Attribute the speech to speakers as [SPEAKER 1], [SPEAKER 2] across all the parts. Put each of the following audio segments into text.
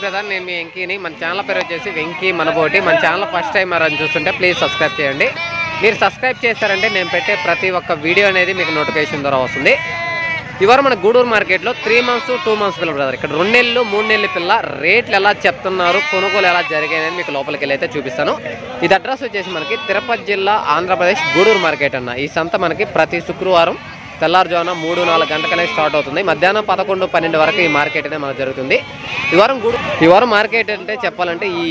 [SPEAKER 1] Brother, నేను మీ వెంకీని. మన channel పేరు వచ్చేసి వెంకీ మనబోటి. మన ఛానల్ ఫస్ట్ టైం అని చూస్తుంటే ప్లీజ్ సబ్స్క్రైబ్ చేయండి. మీరు సబ్స్క్రైబ్ చేస్తారంటే నేను పెట్టే ప్రతి ఒక్క వీడియో అనేది మీకు నోటిఫికేషన్ ద్వారా వస్తుంది. ఇవాళ మన గూడూరు మార్కెట్లో 3 months 2 months పిల్లలు బ్రదర్. ఇక్కడ 2 నెలలు 3 నెలల పిల్ల రేట్లు ఎలా చెప్తున్నారు, కొనుగోలు ఎలా జరిగాయని మీకు లోపలికి వెళ్ళి అయితే చూపిస్తాను. ఇది అడ్రస్ వచ్చేసి మనకి తిరుపతి జిల్లా ఆంధ్రప్రదేశ్ గూడూరు మార్కెట్ అన్న. ఈ సంత మనకి ప్రతి శుక్రవారం తెల్లారుజామున 3-4 గంటలనే స్టార్ట్ అవుతుంది. మధ్యాహ్నం 11-12 వరకు ఈ మార్కెట్ అనేది మనకు జరుగుతుంది. ఈ వారం మార్కెట్ అంటే చెప్పాలంటే ఈ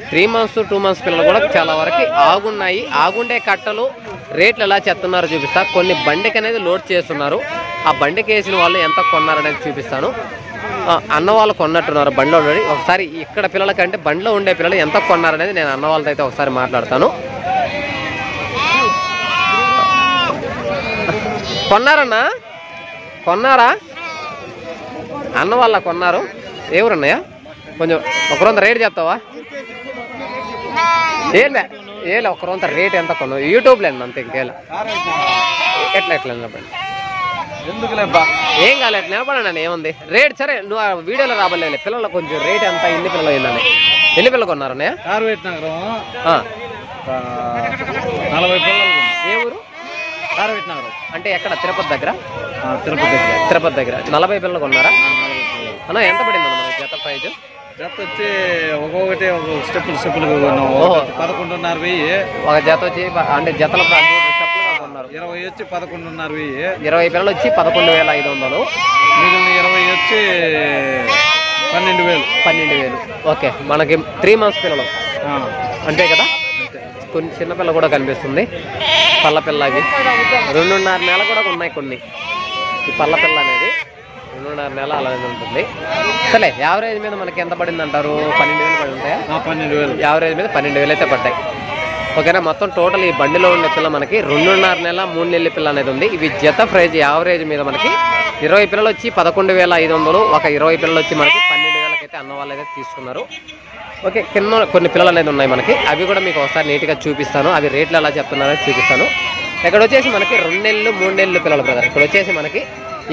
[SPEAKER 1] 3 months 2 months పిల్లలు కూడా చాలా వరకు ఆగున్నాయి. ఆగుండే కట్టలు రేట్లు ఎలా చెప్తున్నారో చూపిస్తా. కొన్ని బండికి అనేది లోడ్ చేస్తున్నారు. ఆ బండికి వేసిన వాళ్ళు ఎంత కొన్నారనేది చూపిస్తాను. అన్న వాళ్ళు కొన్నట్టున్నారు బండిలో ఉండి. ఒకసారి ఇక్కడ పిల్లల కంటే బండిలో ఉండే పిల్లలు ఎంత కొన్నారనేది నేను అన్న వాళ్ళతో అయితే ఒకసారి మాట్లాడతాను. కొన్నారన్నా? కొన్నారా? అన్న వాళ్ళ కొన్నారు. ఎవరున్నాయా? కొంచెం ఒకరంత రేట్ చెప్తావా? ఏలే ఒకరంత రేట్ ఎంత కొన్నావు? యూట్యూబ్లో అంతే, ఇంకేలా ఎట్లా నిలబడి ఏం కాలేదు, నిలబడండి. ఏముంది రేట్? సరే నువ్వు ఆ వీడియోలో రాబడలేదు. పిల్లలు కొంచెం రేట్ ఎంత, ఎన్ని పిల్లలు అయిందని, ఎన్ని పిల్లలు కొన్నారన్నయ్య?
[SPEAKER 2] 40 పిల్లలు.
[SPEAKER 1] ఏ ఊరు? అంటే ఎక్కడ? తిరుపతి దగ్గర.
[SPEAKER 2] తిరుపతి
[SPEAKER 1] దగ్గర 40 పిల్లలు కొన్నారా అన్న? ఎంత పడింది అన్న జత ప్రైజ్?
[SPEAKER 2] జత వచ్చి ఒక్కొక్కటి ఒక స్టెప్పులు 11,500.
[SPEAKER 1] ఒక జత వచ్చి అంటే జతల కొన్నారు
[SPEAKER 2] 20 వచ్చి 11,500.
[SPEAKER 1] 20 పిల్లలు వచ్చి 11,500.
[SPEAKER 2] మిగిలిన 20 వచ్చి 12,000.
[SPEAKER 1] ఓకే, మనకి 3 months పిల్లలు అంతే కదా. కొన్ని చిన్నపిల్ల కూడా కనిపిస్తుంది. పల్ల పిల్ల అవి 2.5 నెలలు కూడా ఉన్నాయి. కొన్ని ఈ పల్ల పిల్ల అనేది 2.5 నెలలు అలానే ఉంటుంది. సరే, యావరేజ్ మీద మనకి ఎంత పడింది అంటారు? 12,000 పడి ఉంటాయా?
[SPEAKER 2] 12,000.
[SPEAKER 1] యావరేజ్ మీద 12,000 అయితే పడ్డాయి. ఓకేనా. మొత్తం టోటల్ ఈ బండిలో ఉండే పిల్ల మనకి 2.5 నెలల 3 నెలల పిల్ల అనేది ఉంది. ఇవి జత ప్రైజ్ యావరేజ్ మీద మనకి 20 పిల్లలు వచ్చి 11,500. ఒక 20 పిల్లలు వచ్చి మనకి 12,000 అయితే అన్న వాళ్ళు అయితే తీసుకున్నారు. ఓకే, కింద కొన్ని పిల్లలు అనేది ఉన్నాయి మనకి. అవి కూడా మీకు ఒకసారి నీట్గా చూపిస్తాను. అవి రేట్లు ఎలా చెప్తున్నారో చూపిస్తాను. ఇక్కడ వచ్చేసి మనకి 2 నెలలు 3 నెలలు పిల్లలు బ్రదర్. ఇక్కడ వచ్చేసి మనకి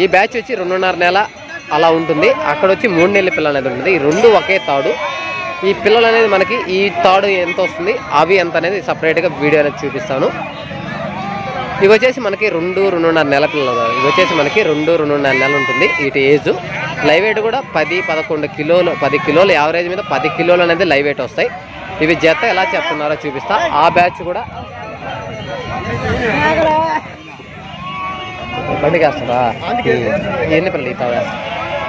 [SPEAKER 1] ఈ బ్యాచ్ వచ్చి 2.5 నెల అలా ఉంటుంది. అక్కడ వచ్చి 3 నెలల పిల్లలు అనేది ఉంటుంది. ఈ రెండు ఒకే తాడు. ఈ పిల్లలు అనేది మనకి ఈ తాడు ఎంత వస్తుంది, అవి ఎంత అనేది సపరేట్గా వీడియో అనేది చూపిస్తాను. ఇవి వచ్చేసి మనకి 2-2.5 నెలల పిల్లలు. ఇవి వచ్చేసి మనకి 2-2.5 నెలలు ఉంటుంది వీటి ఏజ్. లైవ్ వెయిట్ కూడా 10-11 కిలోలు, 10 కిలోలు యావరేజ్ మీద 10 కిలోలు అనేది లైవ్ వెయిట్ వస్తాయి. ఇవి జత ఎలా చెప్తున్నారో చూపిస్తా. ఆ బ్యాచ్ కూడా బండికి వేస్తారా? ఎన్ని పిల్లలు ఈ తాడ?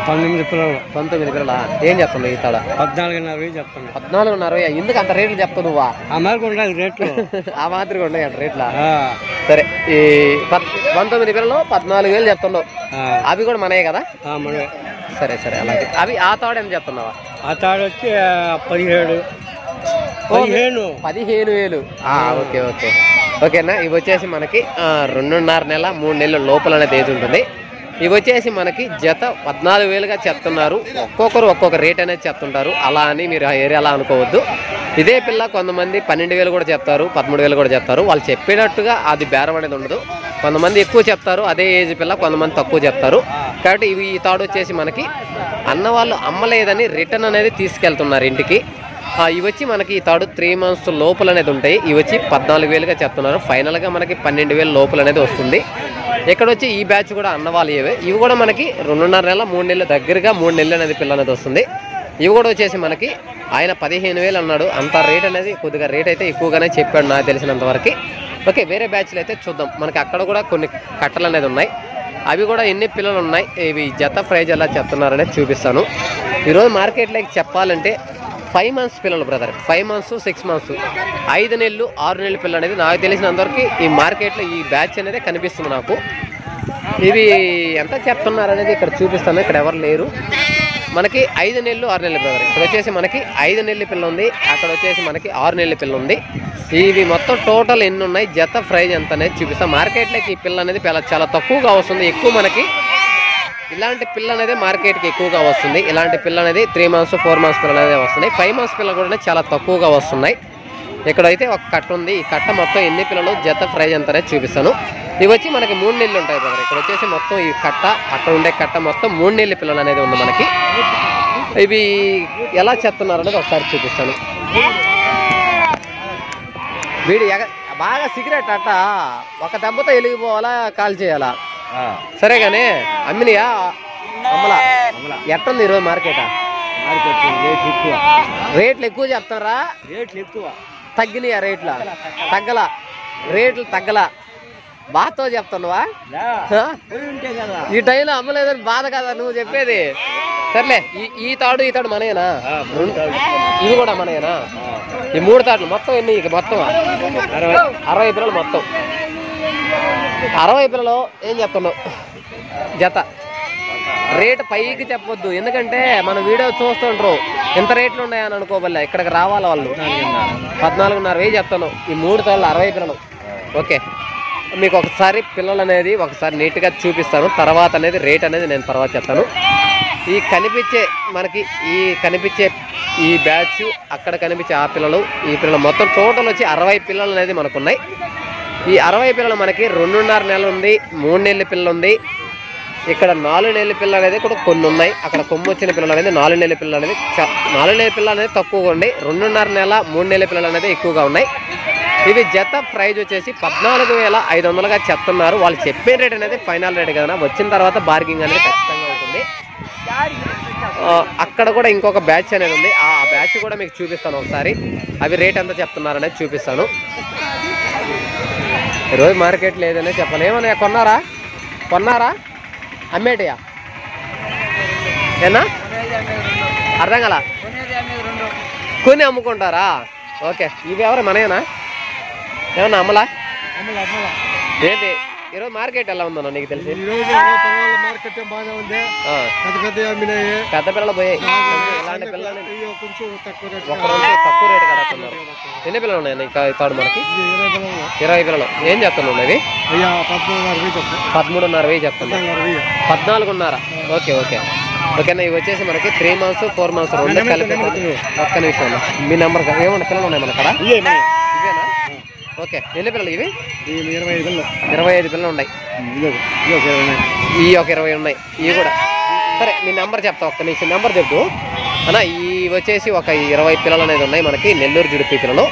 [SPEAKER 2] 19 పిల్లలు.
[SPEAKER 1] 19 పిల్లలా? ఏం చెప్తున్నావు ఈ తాడ?
[SPEAKER 2] 14,500 చెప్తాను.
[SPEAKER 1] 14,500. ఎందుకు అంత రేట్లు చెప్తావు నువ్వా?
[SPEAKER 2] ఆ మాదిరి ఉండాలి రేట్లు.
[SPEAKER 1] ఆ మాదిరిగా ఉన్నాయి అంట రేట్లా? సరే, ఈ 19 పిల్లలు 14,000 చెప్తున్నావు. అవి కూడా మనయే కదా?
[SPEAKER 2] మనమే.
[SPEAKER 1] సరే అలాగే. అవి ఆ తాడు ఎంత చెప్తున్నావా?
[SPEAKER 2] ఆ తాడు వచ్చి 17,000.
[SPEAKER 1] ఓకేనా. ఇవి వచ్చేసి మనకి 2.5 నెల 3 నెలల లోపల అనేది ఏది ఉంటుంది. ఇవి వచ్చేసి మనకి జత 14,000గా చెప్తున్నారు. ఒక్కొక్కరు ఒక్కొక్క రేట్ అనేది చెప్తుంటారు. అలా అని మీరు ఆ ఏరియాలో అనుకోవద్దు. ఇదే పిల్ల కొంతమంది 12,000 కూడా చెప్తారు, 13,000 కూడా చెప్తారు. వాళ్ళు చెప్పినట్టుగా అది బేరం అనేది ఉండదు. కొంతమంది ఎక్కువ చెప్తారు అదే ఏజ్ పిల్ల, కొంతమంది తక్కువ చెప్తారు. కాబట్టి ఈ తాడు వచ్చేసి మనకి అన్న వాళ్ళు అమ్మలేదని రిటర్న్ అనేది తీసుకెళ్తున్నారు ఇంటికి. ఇవి వచ్చి మనకి ఈ తాడు 3 months లోపల అనేది ఉంటాయి. ఇవి వచ్చి 14,000గా చెప్తున్నారు. ఫైనల్గా మనకి 12,000 లోపల అనేది వస్తుంది. ఇక్కడ వచ్చి ఈ బ్యాచ్ కూడా అన్న వాళ్ళు ఇవి కూడా మనకి 2.5 నెలల 3 నెలల దగ్గరగా 3 నెలలు అనేది పిల్ల అనేది వస్తుంది. ఇవి కూడా వచ్చేసి మనకి ఆయన 15,000 అన్నాడు. అంత రేట్ అనేది కొద్దిగా రేట్ అయితే ఎక్కువగానే చెప్పాడు నాకు తెలిసినంత వరకు. ఓకే, వేరే బ్యాచ్లు అయితే చూద్దాం. మనకి అక్కడ కూడా కొన్ని కట్టలు అనేది ఉన్నాయి. అవి కూడా ఎన్ని పిల్లలు ఉన్నాయి, ఇవి జత ప్రైజ్ ఎలా చెప్తున్నారనేది చూపిస్తాను. ఈరోజు మార్కెట్లోకి చెప్పాలంటే 5 months పిల్లలు బ్రదర్. 5 months 6 months 5 నెలలు 6 నెలల పిల్లలు అనేది నాకు తెలిసినంతవరకు ఈ మార్కెట్లో ఈ బ్యాచ్ అనేది కనిపిస్తుంది నాకు. ఇవి ఎంత చెప్తున్నారు అనేది ఇక్కడ చూపిస్తాను. ఇక్కడ ఎవరు లేరు. మనకి 5 నెలలు 6 నెలల బ్రదర్. ఇక్కడ వచ్చేసి మనకి 5 నెలల పిల్ల ఉంది. అక్కడ వచ్చేసి మనకి 6 నెలల పిల్ల ఉంది. ఇవి మొత్తం టోటల్ ఎన్ని ఉన్నాయి, జత ప్రైజ్ ఎంత అనేది చూపిస్తాం. మార్కెట్లోకి ఈ పిల్ల అనేది చాలా తక్కువగా వస్తుంది. ఎక్కువ మనకి ఇలాంటి పిల్ల అనేది మార్కెట్కి ఎక్కువగా వస్తుంది. ఇలాంటి పిల్ల అనేది 3 months 4 months పిల్లలు అనేది వస్తున్నాయి. 5 months పిల్లలు కూడా చాలా తక్కువగా వస్తున్నాయి. ఇక్కడైతే ఒక కట్ట ఉంది. ఈ కట్ట మొత్తం ఎన్ని పిల్లలు, జత ప్రైజ్ ఎంత అనేది చూపిస్తాను. ఇవి వచ్చి మనకి 3 నెలలు ఉంటాయి బ్రదర్. ఇక్కడ వచ్చేసి మొత్తం ఈ కట్ట, అక్కడ ఉండే కట్ట మొత్తం 3 నెలల పిల్లలు అనేది ఉంది మనకి. ఇవి ఎలా చెప్తున్నారు అనేది ఒకసారి చూపిస్తాను. వీడి బాగా సిగరెట్ అట్ట ఒక దెబ్బతో వెలిగిపోవాలా కాల్ చేయాలా సరే కానీ అమ్మినియా అమ్మలా ఎట్టుంది ఈరోజు మార్కెటా? రేట్లు ఎక్కువ చెప్తారా?
[SPEAKER 2] రేట్లు ఎక్కువ
[SPEAKER 1] తగ్గినాయా? తగ్గలా రేట్లు తగ్గలా బాధతో చెప్తున్నావా? ఈ టైంలో అమ్మలేదని బాధ కదా నువ్వు చెప్పేది. సర్లే ఈ తాడు మనయేనా? ఇవి కూడా మనయేనా? ఈ 3 తాడులు మొత్తం ఎన్ని? మొత్తం 60 పిల్లలు మొత్తం 60 పిల్లలు ఏం చెప్తున్నావు జత? రేటు పైకి చెప్పొద్దు, ఎందుకంటే మన వీడియో చూస్తుంటారు ఎంత రేట్లు ఉన్నాయని అనుకోబల్లా. ఇక్కడికి రావాలి వాళ్ళు. 14,500 చెప్తాను. ఈ 3 తాళ్ళు 60 పిల్లలు. ఓకే, మీకు ఒకసారి పిల్లలు అనేది ఒకసారి నీట్గా చూపిస్తాను. తర్వాత అనేది రేట్ అనేది నేను తర్వాత చెప్తాను. ఈ కనిపించే ఈ బ్యాచ్, అక్కడ కనిపించే ఆ పిల్లలు, ఈ పిల్లలు మొత్తం టోటల్ వచ్చి 60 పిల్లలు అనేది మనకు ఉన్నాయి. ఈ 60 పిల్లలు మనకి 2.5 నెలలు ఉంది, 3 నెలల పిల్లలు ఉంది, ఇక్కడ 4 నెలల పిల్లలు అనేది కూడా కొన్ని ఉన్నాయి. అక్కడ కొమ్ము వచ్చిన పిల్లలు అనేది 4 నెలల పిల్లలు అనేది 4 నెలల పిల్లలు అనేది తక్కువగా ఉన్నాయి. 2.5 నెల 3 నెలల పిల్లలు అనేది ఎక్కువగా ఉన్నాయి. ఇవి జత ప్రైజ్ వచ్చేసి 14,500గా చెప్తున్నారు. వాళ్ళు చెప్పే రేట్ అనేది ఫైనల్ రేట్ కదా, వచ్చిన తర్వాత బార్గింగ్ అనేది ఖచ్చితంగా ఉంటుంది. అక్కడ కూడా ఇంకొక బ్యాచ్ అనేది ఉంది, ఆ బ్యాచ్ కూడా మీకు చూపిస్తాను ఒకసారి. అవి రేట్ ఎంత చెప్తున్నారు అనేది చూపిస్తాను. ఈరోజు మార్కెట్ లేదనే చెప్పాలి. ఏమన్నా కొన్నారా అమ్మేటయా? ఏనా అర్థం కదా? కొని అమ్ముకుంటారా? ఓకే, ఇవి ఎవరు మనయేనా? ఏమన్నా అమ్మలా? ఏంటి ఈరోజు మార్కెట్ ఎలా ఉందన్నా నీకు తెలిసి? పెద్ద పిల్లలు పోయాయి, ఇలాంటి పిల్లలు తక్కువ రేటు కడుతున్నారు. ఎన్ని పిల్లలు ఉన్నాయి తాడు మనకి? 20 పిల్లలు. ఏం చెప్తున్నావు అవి? 13,500 చెప్తున్నా. 14,500. ఓకే ఓకేనా. ఇవి వచ్చేసి మనకి 3 మంత్స్ 4 మంత్స్ 2 కలిపి. ఒక్క నిమిషం, మీ నెంబర్ ఏమన్నా పిల్లలు ఉన్నాయి మన అక్కడ? ఇవేనా? ఓకే, ఎన్ని పిల్లలు ఇవి? 25 పిల్లలు ఉన్నాయి. ఈ ఒక 20 ఉన్నాయి. ఇవి కూడా సరే, మీ నెంబర్ చెప్తా. ఒక్క నిమిషం నెంబర్ చెప్పు అన్న. ఈ వచ్చేసి ఒక 20 పిల్లలు అనేది ఉన్నాయి మనకి, నెల్లూరు జుడిపి పిల్లలు.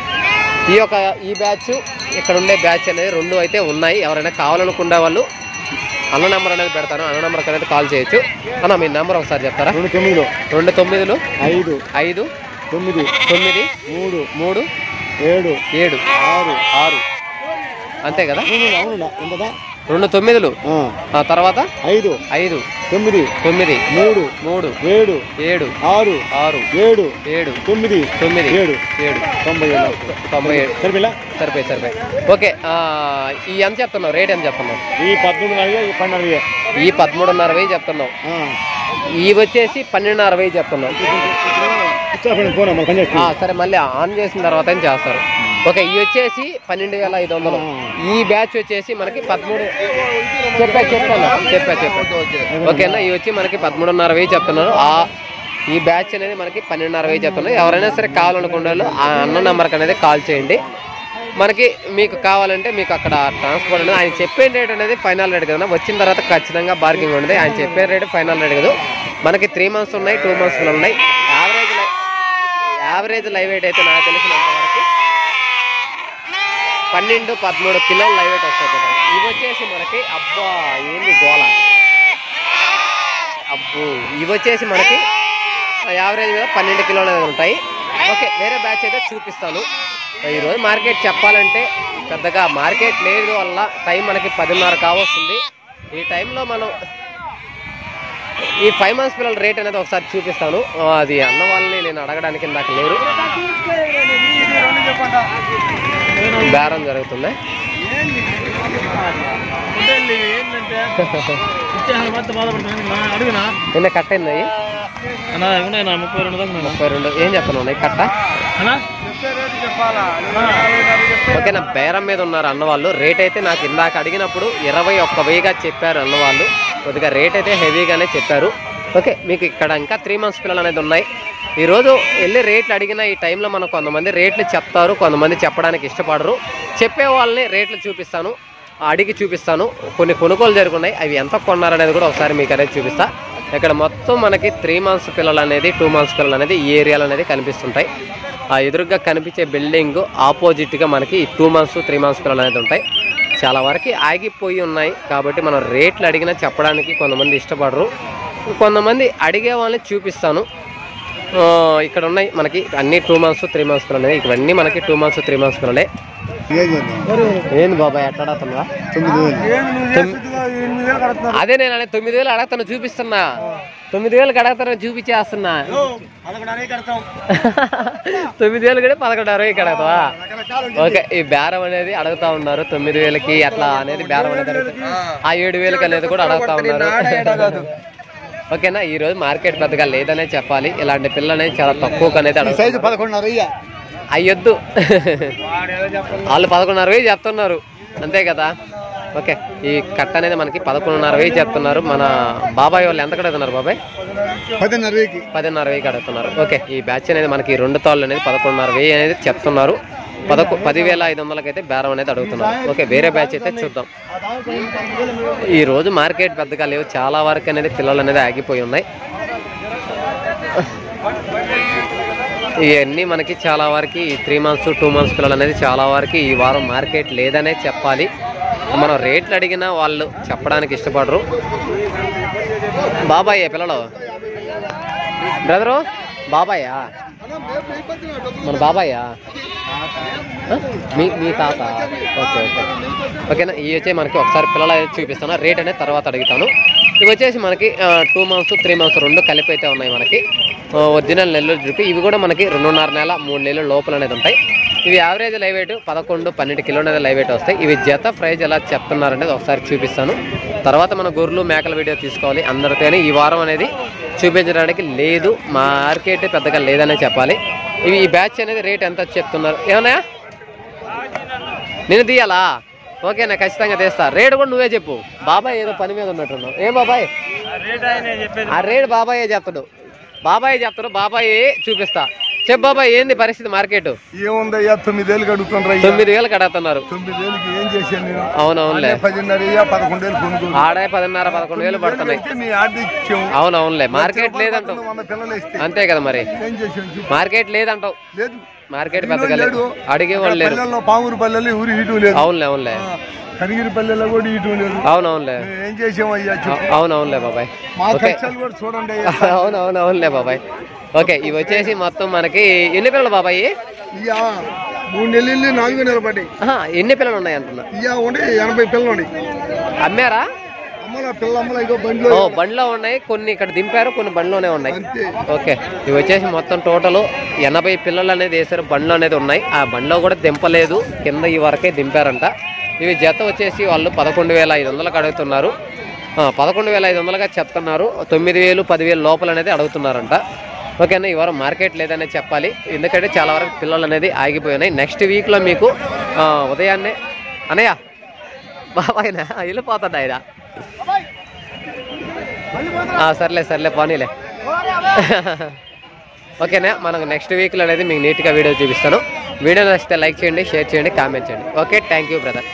[SPEAKER 1] ఈ బ్యాచ్, ఇక్కడ ఉండే బ్యాచ్ అనేది 2 అయితే ఉన్నాయి. ఎవరైనా కావాలనుకునే వాళ్ళు అన్న నెంబర్ అనేది పెడతాను, అన్న నెంబర్కి అనేది కాల్ చేయొచ్చు. అన్న మీ నెంబర్ ఒకసారి చెప్తారా? 29 5 5 9 9 3 3 7 6 అంతే కదా? 2 9లు తర్వాత 5 5 9 9 3 3 7 7 6 6 7 7 9 9 7 97 సరిపోయి. ఓకే, ఈ ఎంత చెప్తున్నావు? రేట్ ఎంత చెప్తున్నావు? ఈ 13,500 చెప్తున్నావు. ఈ వచ్చేసి 12,500 చెప్తున్నావు. సరే, మళ్ళీ ఆన్ చేసిన తర్వాత చేస్తారు. ఓకే, ఇవి వచ్చేసి 12,500. ఈ బ్యాచ్ వచ్చేసి మనకి 13 చెప్పా. ఓకేనా, ఇవి వచ్చి మనకి 13,500 చెప్తున్నారు. ఈ బ్యాచ్ అనేది మనకి 12,500 చెప్తున్నారు. ఎవరైనా సరే కావాలనుకునే వాళ్ళు ఆ అన్న నెంబర్కి అనేది కాల్ చేయండి. మనకి మీకు కావాలంటే మీకు అక్కడ ట్రాన్స్పోర్ట్ అనేది ఆయన చెప్పే రేట్ అనేది ఫైనల్ రేట్ కదా, వచ్చిన తర్వాత ఖచ్చితంగా బార్గింగ్ ఉంటుంది. ఆయన చెప్పే రేట్ ఫైనల్ రేట్ కదా. మనకి 3 మంత్స్ ఉన్నాయి, 2 మంత్స్ ఉన్నాయి. యావరేజ్ లైవ్ వెయిట్ అయితే నాకు తెలిసినంత వరకు 12-13 కిలోలు లైవ్ వెయిట్ వస్తాయి కదా. ఇవి వచ్చేసి మనకి అబ్బా ఏంది గోళ అబ్బో, ఇవి వచ్చేసి మనకి యావరేజ్ మీద 12 కిలోలు ఉంటాయి. ఓకే, వేరే బ్యాచ్ అయితే చూపిస్తాను. ఈరోజు మార్కెట్ చెప్పాలంటే పెద్దగా మార్కెట్ లేదు వల్ల టైం మనకి 10:30 కావస్తుంది. ఈ టైంలో మనం ఈ 5 మంత్స్ పిల్లల రేట్ అనేది ఒకసారి చూపిస్తాను. అది అన్న వాళ్ళని నేను అడగడానికి నాకు లేరు, బేరం జరుగుతుంది. నిన్న కట్ట అయింది 32. ఏం చెప్తాను కట్ట? ఓకేనా, బేరం మీద ఉన్నారు అన్నవాళ్ళు. రేట్ అయితే నాకు ఇందాక అడిగినప్పుడు 21,000గా చెప్పారు అన్నవాళ్ళు. కొద్దిగా రేట్ అయితే హెవీగానే చెప్పారు. ఓకే, మీకు ఇక్కడ ఇంకా 3 మంత్స్ పిల్లలు అనేది ఉన్నాయి. ఈరోజు వెళ్ళి రేట్లు అడిగిన ఈ టైంలో మనం కొంతమంది రేట్లు చెప్తారు, కొంతమంది చెప్పడానికి ఇష్టపడరు. చెప్పే వాళ్ళని రేట్లు చూపిస్తాను, అడిగి చూపిస్తాను. కొన్ని కొనుగోలు జరుగున్నాయి, అవి ఎంత కొన్నారనేది కూడా ఒకసారి మీకు అనేది చూపిస్తా. ఇక్కడ మొత్తం మనకి 3 months పిల్లలు అనేది 2 months పిల్లలు అనేది ఈ ఏరియాలో అనేది కనిపిస్తుంటాయి. ఆ ఎదురుగా కనిపించే బిల్డింగ్ ఆపోజిట్గా మనకి 2 months 3 months పిల్లలు అనేది ఉంటాయి. చాలా వరకు ఆగిపోయి ఉన్నాయి కాబట్టి మనం రేట్లు అడిగినా చెప్పడానికి కొంతమంది ఇష్టపడరు. కొంతమంది అడిగే వాళ్ళని చూపిస్తాను. ఇక్కడ ఉన్నాయి మనకి అన్ని 2 months 3 months పిల్లలు అనేది. ఇవన్నీ మనకి 2 months 3 months పిల్లలే. ఏంది బాబాయ్ ఎట్లా అడుగుతున్నా? అదే నేను 9,000 అడగతాను చూపిస్తున్నా. 9,000 అడగతాను చూపించేస్తున్నా. 9,000 కూడా 11,60 అడగతావా? ఓకే, ఈ బేరం అనేది అడుగుతా ఉన్నారు. 9,000కి అట్లా అనేది బేరం అనేది అడుగుతుంది. ఆ 7,000కి అనేది కూడా అడుగుతా ఉన్నారు. ఓకేనా, ఈ రోజు మార్కెట్ పెద్దగా లేదనే చెప్పాలి. ఇలాంటి పిల్లలు అనేది చాలా తక్కువగా అనేది అయ్యొద్దు. వాళ్ళు 11,60 చెప్తున్నారు అంతే కదా. ఓకే, ఈ కట్ట అనేది మనకి 11,60 చెప్తున్నారు. మన బాబాయ్ వాళ్ళు ఎంత కడుగుతున్నారు బాబాయ్? 10,60 అడుగుతున్నారు. ఓకే, ఈ బ్యాచ్ అనేది మనకి 2 తాళ్ళు అనేది 11,60 అనేది చెప్తున్నారు. 10,500కి అయితే బేరం అనేది అడుగుతున్నారు. ఓకే, వేరే బ్యాచ్ అయితే చూద్దాం. ఈ రోజు మార్కెట్ పెద్దగా లేవు, చాలా వరకు అనేది పిల్లలు అనేది ఆగిపోయి ఉన్నాయి. ఇవన్నీ మనకి చాలా వరకు 3 months 2 months పిల్లలు అనేది చాలా వరకు ఈ వారం మార్కెట్ లేదనే చెప్పాలి. మనం రేట్లు అడిగినా వాళ్ళు చెప్పడానికి ఇష్టపడరు. బాబాయ్ పిల్లలు బ్రదరు, బాబాయ్యా మన బాబాయ్యా మీ తాత? ఓకే ఓకే ఓకేనా. ఇవి వచ్చి మనకి ఒకసారి పిల్లలు అనేది చూపిస్తాను, రేట్ అనేది తర్వాత అడుగుతాను. ఇవి వచ్చేసి మనకి 2 months 3 months 2 కలిపి అయితే ఉన్నాయి మనకి. ఒరిజినల్ నెల్లూరు జుడిపి. ఇవి కూడా మనకి 2.5 నెల 3 నెలలు లోపల అనేది ఉంటాయి. ఇవి యావరేజ్ లైవ్ వెయిట్ 11-12 కిలో అనేది లైవ్ వెయిట్ వస్తాయి. ఇవి జత ప్రైజ్ ఎలా చెప్తున్నారనేది ఒకసారి చూపిస్తాను. తర్వాత మన గొర్రెలు మేకల వీడియో తీసుకోవాలి. అందరితోనే ఈ వారం అనేది చూపించడానికి లేదు, మార్కెట్ పెద్దగా లేదనే చెప్పాలి. ఇవి ఈ బ్యాచ్ అనేది రేట్ ఎంత చెప్తున్నారు? ఏమన్నా నేను తీయాలా? ఓకేనా, ఖచ్చితంగా తీస్తా. రేటు కూడా నువ్వే చెప్పు. బాబాయ్ ఏదో పని మీద ఉన్నట్టున్నావు. ఏం బాబాయ్? ఆ రేట్ బాబాయే చెప్తాడు. బాబాయ్ చూపిస్తా. చెప్పు బాబాయ్, ఏంది పరిస్థితి మార్కెట్?
[SPEAKER 3] ఏముందయ్యా, 9,000 అడుగుతున్నారు.
[SPEAKER 1] 9,000 అడుగుతున్నారు.
[SPEAKER 3] 9,000కి ఏం చేశాను నేను?
[SPEAKER 1] అవునవునులే,
[SPEAKER 3] 10,500 11,000 కొనుగోలు.
[SPEAKER 1] ఆడే 10,500-11,000 పడుతున్నాయి. అవునవునులే, మార్కెట్ లేదంటావు. అంతే కదా మరి, మార్కెట్ లేదంటావు. మార్కెట్ పెద్దగా లేదు, అడిగే వాళ్ళు లేరు.
[SPEAKER 3] పామూరు పల్లెలు ఊరి ఇటు లేదు.
[SPEAKER 1] అవునులే
[SPEAKER 3] కనిగిరి పల్లెలో కూడా ఇటు లేదు.
[SPEAKER 1] అవునవునులే,
[SPEAKER 3] ఏం చేసామయ్యా?
[SPEAKER 1] అవునవునులే బాబాయ్.
[SPEAKER 3] కూడా చూడండి.
[SPEAKER 1] అవునవునులే బాబాయ్. ఓకే, ఇవి వచ్చేసి మొత్తం మనకి ఎన్ని పిల్లలు బాబాయ్?
[SPEAKER 3] 3 నెలలు 4 నెలలు పడ్డాయి.
[SPEAKER 1] ఎన్ని పిల్లలు ఉన్నాయి అంటున్నా?
[SPEAKER 3] 80 పిల్లలు ఉన్నాయి.
[SPEAKER 1] అమ్మారా? బండ్లో ఉన్నాయి, కొన్ని ఇక్కడ దింపారు, కొన్ని బండ్లోనే ఉన్నాయి. ఓకే, ఇవి వచ్చేసి మొత్తం టోటల్ 80 పిల్లలు అనేది వేసారు. బండ్లో అనేది ఉన్నాయి, ఆ బండ్లో కూడా దింపలేదు, కింద ఈ వరకే దింపారంట. ఇవి జత వచ్చేసి వాళ్ళు 11,500కి అడుగుతున్నారు. 11,500గా చెప్తున్నారు. 9,000 10,000 లోపల అనేది అడుగుతున్నారంట. ఓకేనా, ఈ వారం మార్కెట్ లేదనే చెప్పాలి, ఎందుకంటే చాలా వరకు పిల్లలు అనేది ఆగిపోయినాయి. నెక్స్ట్ వీక్లో మీకు ఉదయాన్నే అనయ్య బాబాయ్నా వెళ్ళిపోతాడు ఆయన. సర్లే పోనీలే. ఓకేనా, మనకు నెక్స్ట్ వీక్లో అనేది మీకు నీట్గా వీడియో చూపిస్తాను. వీడియో నచ్చితే లైక్ చేయండి, షేర్ చేయండి, కామెంట్ చేయండి. Okay, thank you brother.